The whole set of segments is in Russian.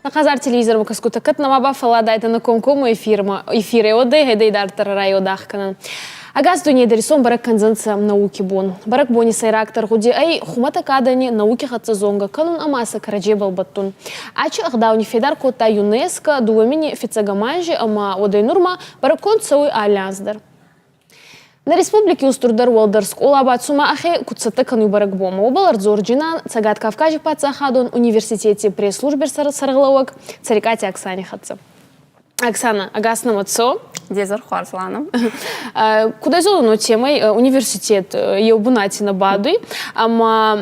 Наказар телевизор мукаскута кат намаба фаладайта на комкому эфире оды гайдайдар тараrai одахканан. Агаз дунейдер сон барак канзанца науки бон. Барак бони сайрактар гуди ай хумата кадани науки хатса зонга канун амаса караджи балбаттун. Ачи ахдауни федар кота ЮНЕСКО дуамини фицагаманжи ама одай нурма барак кон цауи альянсдар. На республике устурдар Уолдерск Олабацума ахе куцатакан юбарак бома. Обалар Зорджина цагат Кавкази пацахадон университете пресс-службер саргалауак царикати Оксане хатса. Оксана, агасна мацо. Дезер Хуарсланом. Куда зону темой университет еубунати на бадуй, ама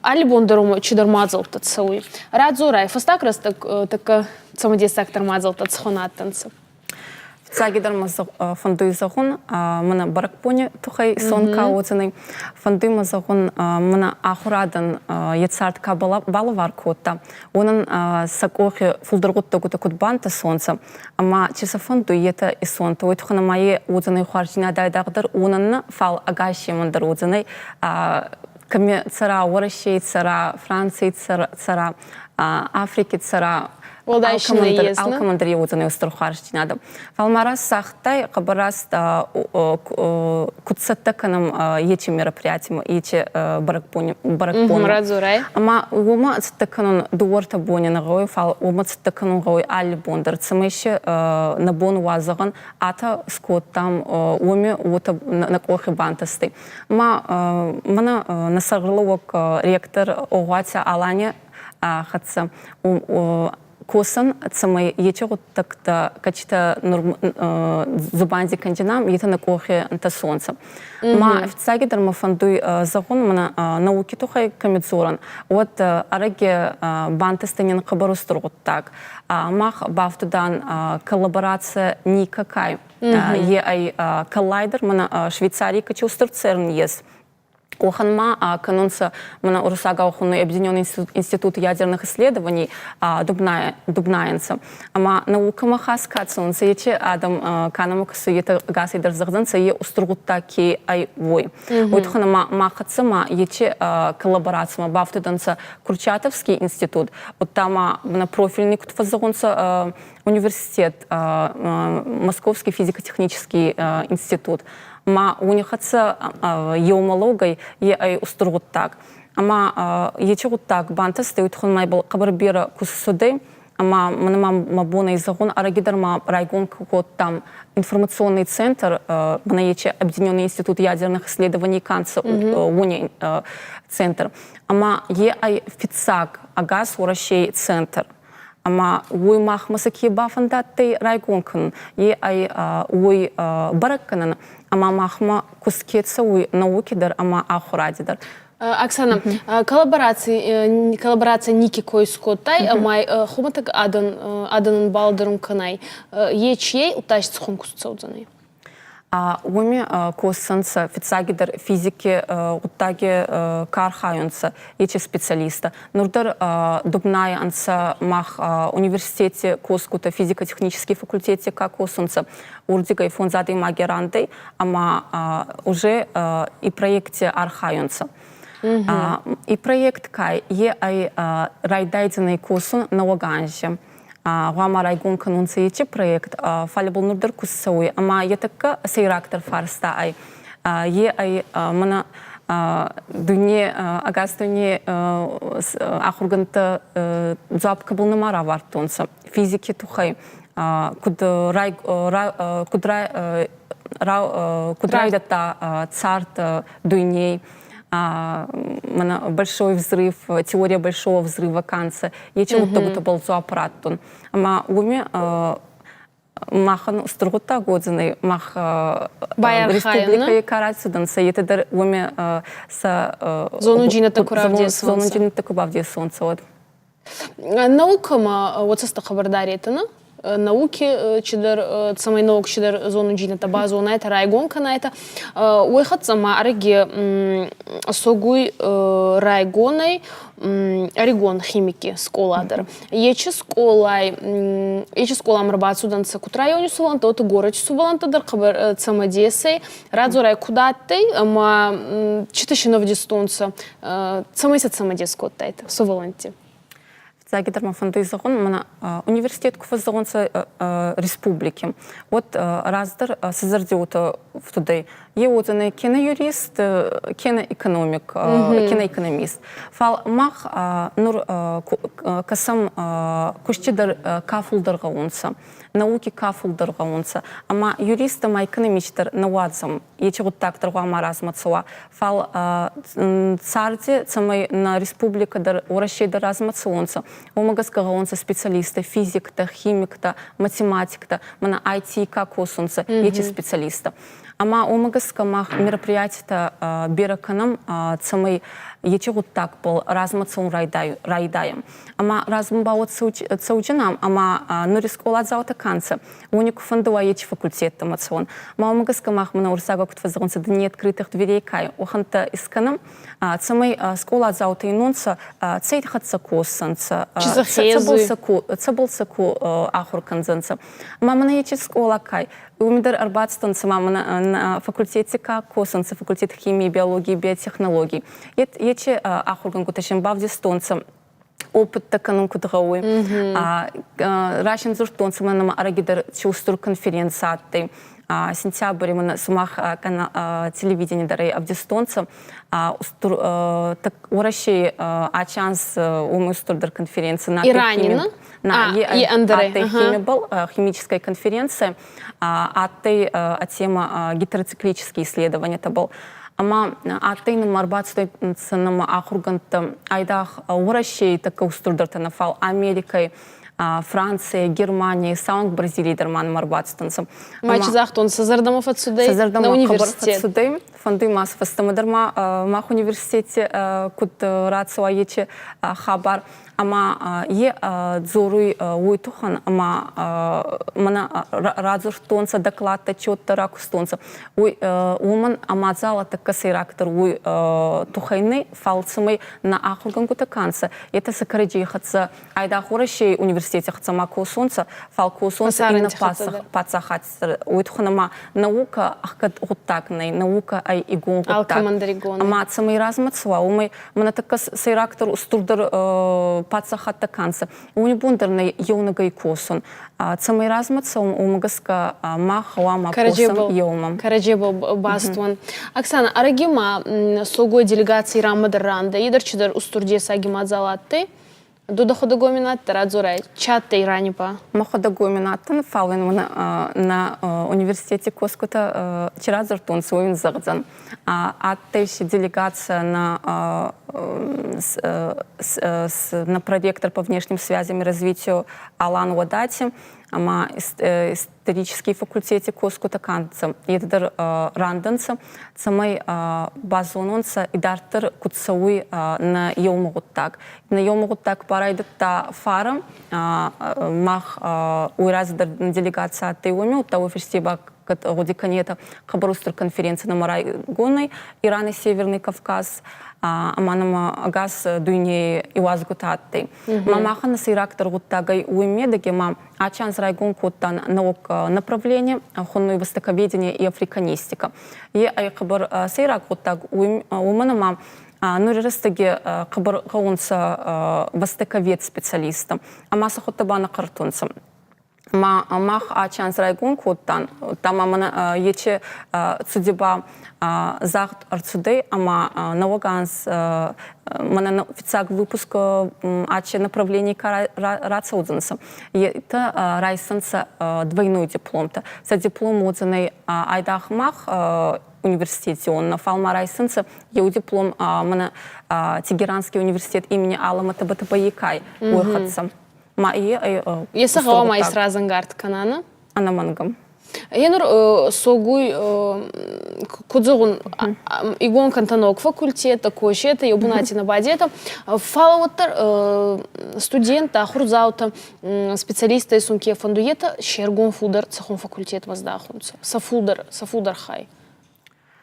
альбондарум чидармазал тацауи. Радзурай фастакрас так самоде сектор мазал тацхонаттанца. Цагидар маза фондуй загун, мана баракпони тухай сонка оцены. Фондуй мазагун мана ахурадан яцарт кабала балавар кота. Онан сакохи фулдергутта гута кутбанта сонца. Ама чиса фондуй ета и сонта. Ойтхана майе оцены хуарчина дайдагдар онан фал агаши мандар оцены. Каме цара Орашей, цара Франции, цара Африки, цара Алкамандар еуцаны устархарштинадам. Фалмарас сахтай қабарас кутсаттаканам ечи мероприятием, ечи баракпони. Радзурай. Ама ума цаттаканун дуорта бони нагой, фал ума цаттаканун гой альбондар. Цамайши набон вазаган ата скот там уми ута накохи бантасты. Ама мана насарловок ректор огуатя аланя хатса косан цамай ечегут так-то качта зубанзи кандинам ета на кохе anta солнца. Ма официаги дармафандуй загон мана науки тухай камедзоран. Вот араге бантастанин хабарустургут так. Мах бафтудан коллаборация никакай. Е ай коллайдер мана Швейцарии качустур церн ес. Оханма канонца мана урусага охуны Объединенный институт ядерных исследований Дубнаенца. Ама наука махас кацунца ече адам канаму касуета гасидар загданца е устругутта ки ай вой. Ойтхана махацама ече коллаборация бафтуданца Курчатовский институт. Вот там на профильный кутфазагунца университет Московский физико-технический институт. Ма унихатса еумологой е ай устургут так. Ама ечегут так бантасты уйтхон майбал кабарбира кусуды. Ама манамам мабона изагон арагидарма райгон кот там информационный центр мана ече Объединенный институт ядерных исследований Канца уни центр. Ама е ай фицак агас уращей центр. Ама уй махмасаки бафандатты райгонкан е ай уй баракканан. Ама махма кускетса уй наукидар, ама ахурадидар. Оксана, коллаборация ники койскотай, амай хуматак адан балдарун канай. Ечей утащится хумкусцаудзаны. Уми косанца фицагидар физики уттаги кархаюнца ече специалиста. Нурдар дубная анца мах университете коскута физико-технический факультете как косанца урдига и фонзады магерандей, ама уже и проекте архаюнца. И проект кай е ай райдайденный косун на Оганже. Гуама райгон канунца ече проект фалибл нурдар куссауи, ама етакка сейрактор фарста ай. Е ай мана дуне агас дуне ахурганта дзапка был намара вартунца. Физики тухай кудрайдата царт дуйней. Большой взрыв, теория большого взрыва Канца. Ече вот был зоапараттун. Ама уми махан строгута годзаны мах республика Якарацудан саетедар уми са зону джината куравде солнца. Зону джината куравде солнца. Вот. Наукама вот со хабардариетана. Науки чидар самой наук чидар зону джината базу на это райгонка на это уехать сама ареги согуй райгоной орегон химики сколадер ече сколай ече сколам рабацуданца кут районе суваланта от город суваланта дар хабар самодесей радзурай кудатей ама читашинов дистонца самой сад самодескот тайта суваланти. Загидар фонды загон мана университет куфазагонса республики. Вот раздыр сызырде ота в тудей. Е отзаны кино-юрист, кино-экономик, кино-экономист. Фал мах нур касам кущидар кафулдарга онса. Науки кафулдарга онса. Ама юриста ма экономичтар навадзам. Ече вот так торгуама размацала. Фал царде цамай на республика дар уращейда размацалонса. Омагаскага онса специалиста, физик-та, химик-та, математик-та, мана IT-ка косунса, ече специалиста. Ама омагаска мах мероприятие-та бераканам цамай ече вот так был размацалон райдаем. Ама размбаот цаучинам, ама нуриск оладзаута канца. Унику фондуа ече факультет-та мацалон. Ама омагаска мах мана урсага кутфазагонса да не открытых дверей кай. Оханта исканам цамай сколадзаута инонса цейтхатса косанца. Цабылсаку ахурканзанца. Ама мана ече скола кай. Умидар арбатстанца мама на факультете косанца, факультет химии, биологии, биотехнологий. Ече ахурган куташен бавдистонца. Опыт таканун кудгауи. Рашен зуртонца мана арагидар чустур конференциаты. Сентябрь мы сумах телевидение дарей авдистонца уращей ачанс умыстурдар конференции на Иранина и Андрей был химическая конференция тема гетероциклические исследования это был ама атейным марбатстойцаным ахурганта айдах уращей так устурдар нафал Америкой Франция, Германия, Саунд, Бразилия, Дерман, Марбатстонцем. Мачи захтон сазардамов отсюда на университет. Отсюда фонды масс фастамадарма мах университете куд рацуа ече хабар. Ама е дзоруй уйтухан, ама мана радзуртонца доклад отчет ракустонца. Уман амазала так касирактор уй тухайны фалцемой на ахурган кутаканца. Это сакараджихатся айда хоращей университете хацама косонца, фалко солнца и на пацахат. Уйтуханама наука ахкад гутакней, наука ай игон гутак. Ама цамай размацва, умай мана так касирактор устурдар пацахатта канца. Унибундерный юнага и косон. Цамай размаца умагаска махауама косон йомам. Караджебал бастуан. Оксана, арагима согой делегации Рамадаранда, идерчидар устурде сагимадзалатты, дудоходогоминат тарадзурай, чатты иранипа. Маходогоминаттан фален на университете Коскота чирадзартун суин загдзан. Аттейши делегация на проректор по внешним связям и развитию Алан Уадати, ама исторический факультете Коскота канца, едер ранденца, самой базононца и дартер куцауи на йомогуттак. На йомогуттак парайдет та фара, мах уйраздер делегация от Тайоми, от того фестиваля Годиканета, Хабарустер конференция на Марайгонной, Иран и Северный Кавказ, аманама агас дуйне иуазгутатты. Мамаха на сирактор гуттагай уимедеге мам ачанс райгон коттан наук направление, хонной востоковедение и африканистика. И айхабар сирак гуттаг умана мам нурирастаге хабар гаунса востоковед специалиста. Амаса хоттабана картунца. Мах ачанс райгон коттан, там амана ече судьба захт арцудей, ама науганс мана официал выпуск аче направлений рацаудзанса. Это райсенса двойной диплом-то. За диплом отзанный айдах мах университете, он на фалма райсенса, его диплом мана Тегеранский университет имени Алама Табатабаикай выходца. Если хава из разангард канана? Она мангам. Енур согуй кудзогун игон кантанок факультета, кошета, ебунати на бадета. Фалаваттар студента, хурзаута, специалиста из сумки фандуета, щергон фудар цахон факультет воздахунца. Сафудар хай.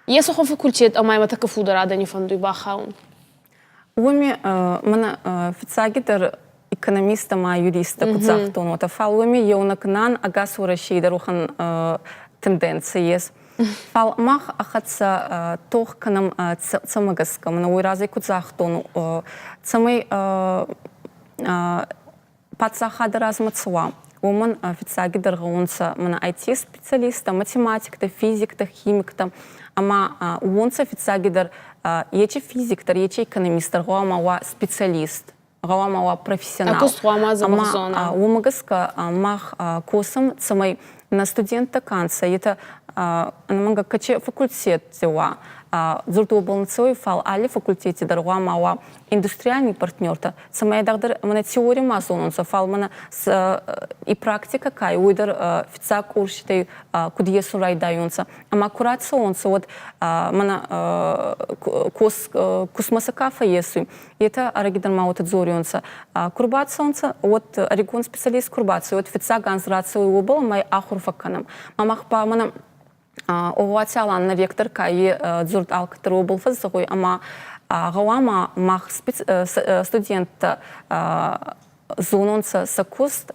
Если хон факультет, а майма така фудар, а да не фандуй бахаун. Уми мана официагитар экономиста, ма юриста, кудзахтон. Вот фалуми еунакнан агасура шейдарухан тенденции. Фал мах ахатса тохканам цамагаскам на уйразы кудзахтон. Цамай патсахады размацуа. Оман официаги дыргынса мына IT специалиста, математикта, физикта, химикта. Ама уонса официагидер ече физиктер, ече экономистер, гауамауа специалист, гауамауа профессионал. Акус гауама замахзона. Умагаска мах косам цамай на студента канца. Это намага каче факультет тела. Зурту балансой фал али факультете дыргауамауа индустриальный партнерта. Цамай дагдыр мана теория мазонунса фал мана и практика кай уйдер официак уршитей кудьесу райдаюнса. Ама курация онса вот мана космоса кафа есу. Это арагидер маут зорионса. Курбация онса вот орегон специалист курбации. Вот официак ганзрация уйбал май ахурфаканам. Мамах па мана оғуатиялан на вектор кай дзурт алкатыр обыл фаззагой, ама гауама мах студент зононса сакуст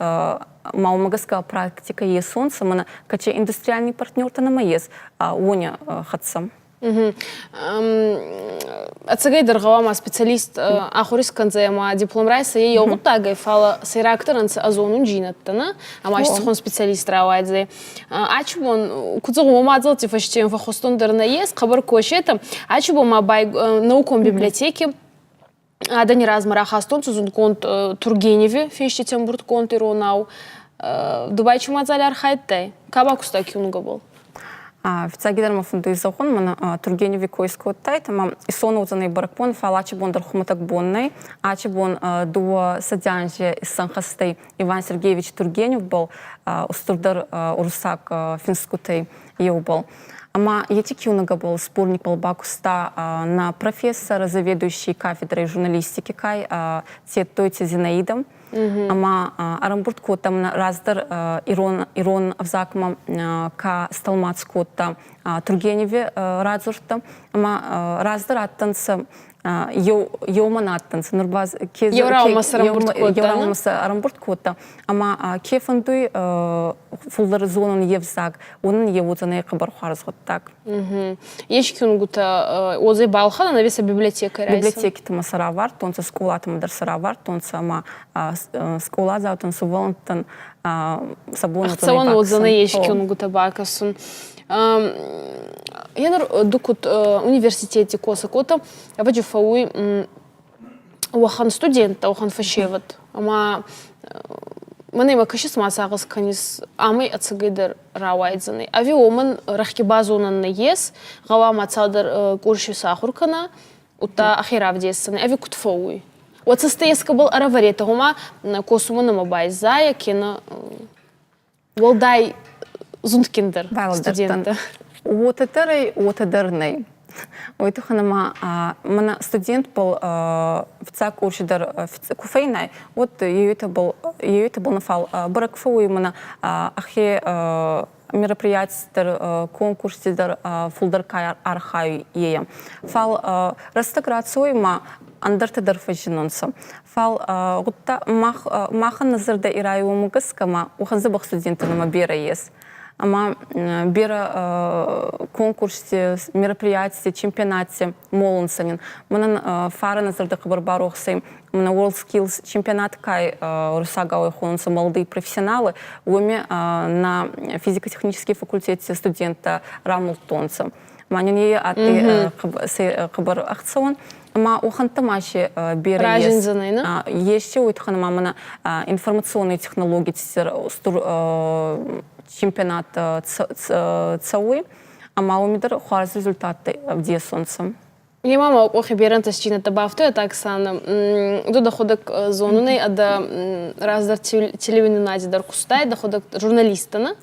маумагаска практика есонса мана каче индустриальный партнер-то на маез уоня хатсам. Ацагайдыр гауама специалист ахурис канзема диплом райса ей огутагай фала сайракторанса азонун джинаттана, ама сон специалист равайдзе. Ачбон кудзогу мадзал тифаштем фахостундерна ес хабар кошета, ачбон мабай науком библиотеки да не раз марахастон сузун конт Тургеневе фештетем бурт конт иронау. Дубайчу мадзали архайттай. Кабакуста кюнга был. Официагидер мафунду изохон мана Тургеневе койско тайт, ама исону узанай баракпон фалачи бондар хуматак боннай, ачи бон дуа садянже санхастей Иван Сергеевич Тургенев был устурдар урсак финскутей еу был. Ама ети кюнага был спорник был бакуста на профессора, заведующий кафедрой журналистики кай, те тойте Зинаидом. Ама арамбурт котам раздар Ирон авзакма ка сталмац кота Тургеневе радзурта. Ама раздар аттанса Йоман аттанса нурбаз Евраумас арамбурт кота. Ама кефандуй фулдар зонун евзак, onun евузаны кабар харзготтак. Ешкюнгута озай балхана навеса библиотека райса. Библиотеки тама саравар, тонца скола тама дар саравар, тонца ама скола заутан сувалантан сабуна. Ахцаван озаны ешкюнгута бакасун. Янар дукут университете коса кота ваджи фауи уахан студента уахан фашеват. Ама Мана кашис масагас канис амай ацагайдар равайдзаны. Ави оман рахки базунан на ес, гава мацалдар курши сахуркана, ута ахиравдесаны. Ави кутфауи. Вот состоеска был араварета, гума косума на мабайзая, кена волдай зунткиндер студента. Вот это рей. Ой, то ханама, мана студент был в цак уршидар куфейнай. Вот ее это был нафал баракфуи мана ахе мероприятие конкурсидар фулдаркай архай ея. Фал растаграцию ма андартедар фажинонса. Фал гутта махан назарда ираю мугаскама уханзабах студента нама бера ес. Ама бера конкурсе, мероприятие, чемпионате молунсанин. Манан фара назарда хабарбарохсай. Мана WorldSkills чемпионат кай русагауи хонса молодые профессионалы. Уме на физико-технический факультете студента Рамултонца. Манин аты хабар ахцон. Ама ухантамаши бера ес. Еще уйтхана мана информационные технологии чемпионат ЦАУИ, а маумидер хуарз результаты в диасонцам. Я мама охи берента счина табавто я так сана. До доходок зонуной, а до раздар телевизионный надидар кустай доходок журналистана.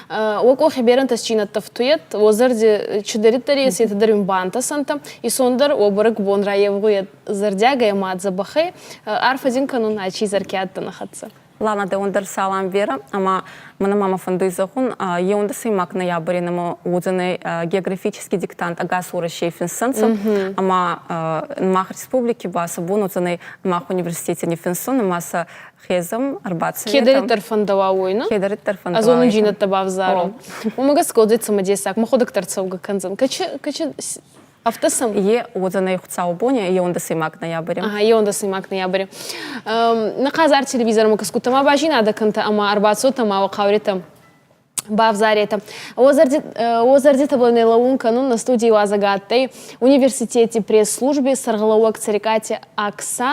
Охи берента счина тафтует возарди чудеритари сета дарим банта санта и сондар оборок бон раевует зардяга я мат забахе арфадин канун ачи заркиатта нахатса. Лана де ондар салам вера, ама мана мама фанду изахун, еунда симак ноябре намо удзаны географический диктант агас уращей финсенцем, ама мах республики баса бун удзаны мах университете не финсон, амаса хезам арбатсен. Кедаритар фандава уйна? Кедаритар фандава. Азону джина табав зару. Умага скодзит самодесак, маходок тарцовга канзан. Качи Автосам? Є озана і хуцау боня, є онда симак ноябрь. Ага, йонда сыймак ноябрь. На казар телевизором каскутама бажина да канта ама арбацота ма вақаврита бавзарета. Озардита была лаун канун на студии Уазагаттай университете пресс-службе саргалауак царикате Акса.